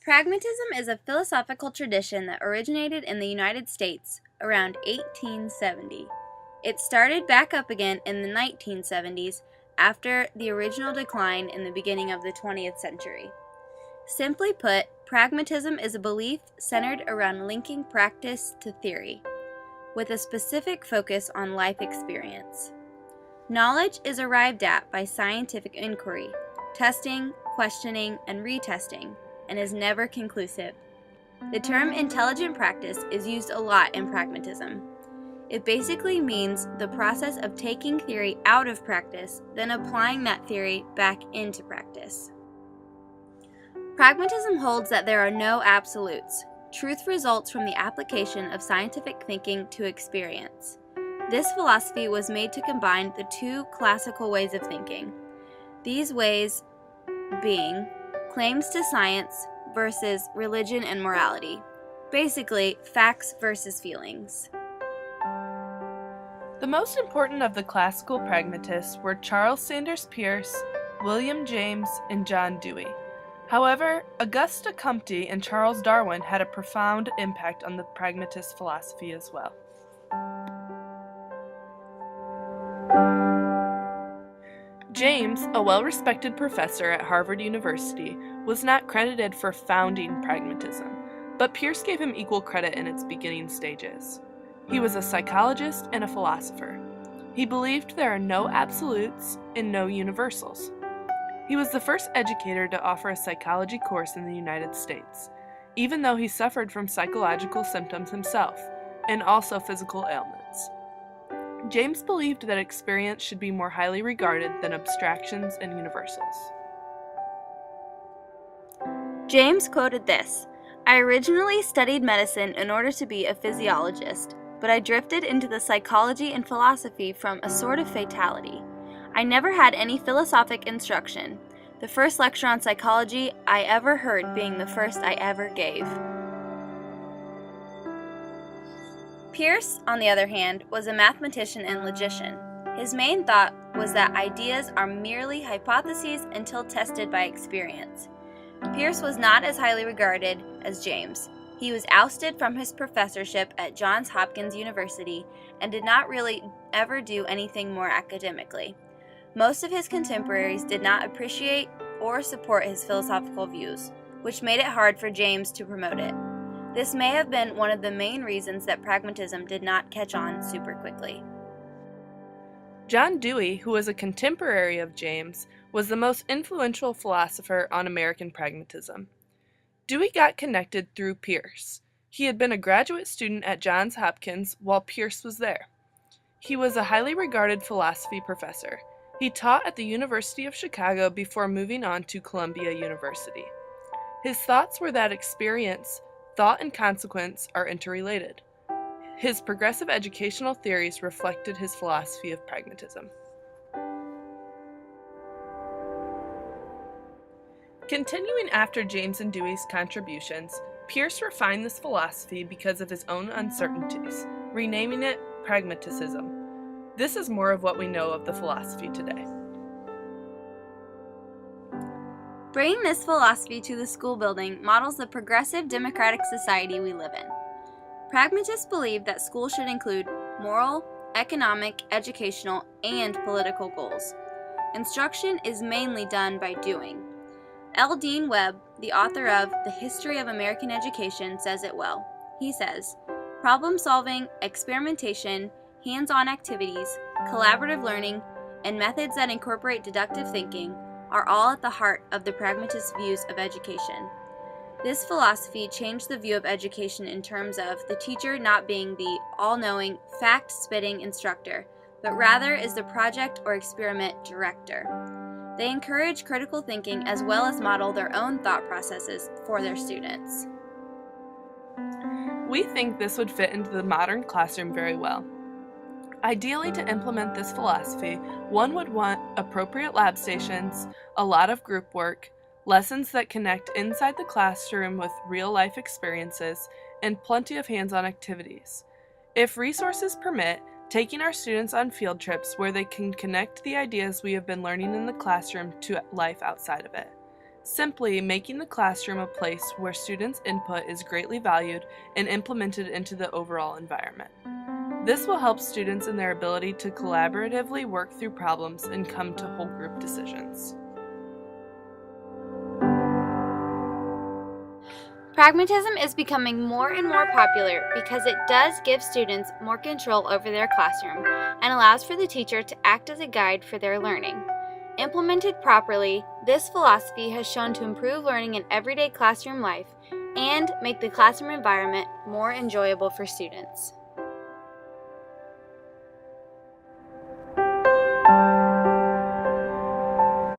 Pragmatism is a philosophical tradition that originated in the United States around 1870. It started back up again in the 1970s after the original decline in the beginning of the 20th century. Simply put, pragmatism is a belief centered around linking practice to theory, with a specific focus on life experience. Knowledge is arrived at by scientific inquiry, testing, questioning, and retesting, and is never conclusive. The term intelligent practice is used a lot in pragmatism. It basically means the process of taking theory out of practice, then applying that theory back into practice. Pragmatism holds that there are no absolutes. Truth results from the application of scientific thinking to experience. This philosophy was made to combine the two classical ways of thinking. These ways being claims to science versus religion and morality. Basically, facts versus feelings. The most important of the classical pragmatists were Charles Sanders Peirce, William James, and John Dewey. However, Auguste Comte and Charles Darwin had a profound impact on the pragmatist philosophy as well. James, a well-respected professor at Harvard University, was not credited for founding pragmatism, but Peirce gave him equal credit in its beginning stages. He was a psychologist and a philosopher. He believed there are no absolutes and no universals. He was the first educator to offer a psychology course in the United States, even though he suffered from psychological symptoms himself, and also physical ailments. James believed that experience should be more highly regarded than abstractions and universals. James quoted this: "I originally studied medicine in order to be a physiologist, but I drifted into the psychology and philosophy from a sort of fatality. I never had any philosophic instruction, the first lecture on psychology I ever heard being the first I ever gave." Peirce, on the other hand, was a mathematician and logician. His main thought was that ideas are merely hypotheses until tested by experience. Peirce was not as highly regarded as James. He was ousted from his professorship at Johns Hopkins University and did not really ever do anything more academically. Most of his contemporaries did not appreciate or support his philosophical views, which made it hard for James to promote it. This may have been one of the main reasons that pragmatism did not catch on super quickly. John Dewey, who was a contemporary of James, was the most influential philosopher on American pragmatism. Dewey got connected through Peirce. He had been a graduate student at Johns Hopkins while Peirce was there. He was a highly regarded philosophy professor. He taught at the University of Chicago before moving on to Columbia University. His thoughts were that experience, thought, and consequence are interrelated. His progressive educational theories reflected his philosophy of pragmatism. Continuing after James and Dewey's contributions, Peirce refined this philosophy because of his own uncertainties, renaming it pragmatism. This is more of what we know of the philosophy today. Bringing this philosophy to the school building models the progressive democratic society we live in. Pragmatists believe that schools should include moral, economic, educational, and political goals. Instruction is mainly done by doing. L. Dean Webb, the author of The History of American Education, says it well. He says, "Problem solving, experimentation, hands-on activities, collaborative learning, and methods that incorporate deductive thinking are all at the heart of the pragmatist views of education." This philosophy changed the view of education in terms of the teacher not being the all-knowing, fact-spitting instructor, but rather is the project or experiment director. They encourage critical thinking as well as model their own thought processes for their students. We think this would fit into the modern classroom very well. Ideally, to implement this philosophy, one would want appropriate lab stations, a lot of group work, lessons that connect inside the classroom with real-life experiences, and plenty of hands-on activities. If resources permit, taking our students on field trips where they can connect the ideas we have been learning in the classroom to life outside of it. simply making the classroom a place where students' input is greatly valued and implemented into the overall environment. This will help students in their ability to collaboratively work through problems and come to whole group decisions. Pragmatism is becoming more and more popular because it does give students more control over their classroom and allows for the teacher to act as a guide for their learning. Implemented properly, this philosophy has shown to improve learning in everyday classroom life and make the classroom environment more enjoyable for students.